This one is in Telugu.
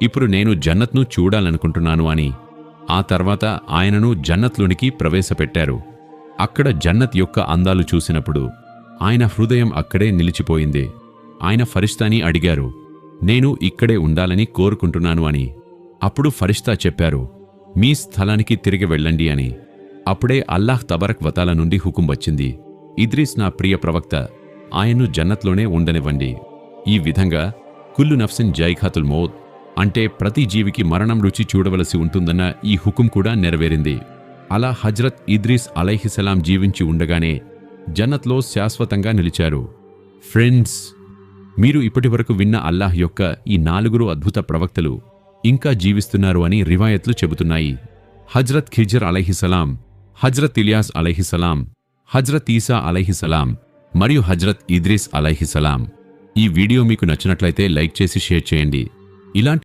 ఇప్పుడు నేను జన్నత్ను చూడాలనుకుంటున్నాను అని. ఆ తర్వాత ఆయనను జన్నత్లోనికి ప్రవేశపెట్టారు. అక్కడ జన్నత్ యొక్క అందాలు చూసినప్పుడు ఆయన హృదయం అక్కడే నిలిచిపోయింది. ఆయన ఫరిష్తాని అడిగారు, నేను ఇక్కడే ఉండాలని కోరుకుంటున్నాను అని. అప్పుడు ఫరిష్తా చెప్పారు, మీ స్థలానికి తిరిగి వెళ్ళండి అని. అప్పుడే అల్లాహ్ తబరక్ వతాల నుండి హుకుం వచ్చింది, ఇద్రీస్ నా ప్రియ ప్రవక్త, ఆయన్ను జన్నత్లోనే ఉండనివ్వండి. ఈ విధంగా కుల్లు నఫ్సిన్ జైఖాతుల్ మౌత్ అంటే ప్రతి జీవికి మరణం రుచి చూడవలసి ఉంటుందన్న ఈ హుకుం కూడా నెరవేరింది. అలా హజ్రత్ ఇద్రీస్ అలైహిసలాం జీవించి ఉండగానే జన్నత్లో శాశ్వతంగా నిలిచారు. ఫ్రెండ్స్, మీరు ఇప్పటివరకు విన్న అల్లాహ్ యొక్క ఈ 4 అద్భుత ప్రవక్తలు ఇంకా జీవిస్తున్నారు అని రివాయత్లు చెబుతున్నాయి. హజ్రత్ ఖిజ్ర్ అలైహిసలాం, హజ్రత్ ఇలియాస్ అలైహిసలాం, హజ్రత్ ఈసా అలైహిసలాం మరియు హజ్రత్ ఇద్రీస్ అలైహిసలాం. ఈ వీడియో మీకు నచ్చినట్లయితే లైక్ చేసి షేర్ చేయండి. ఇలాంటి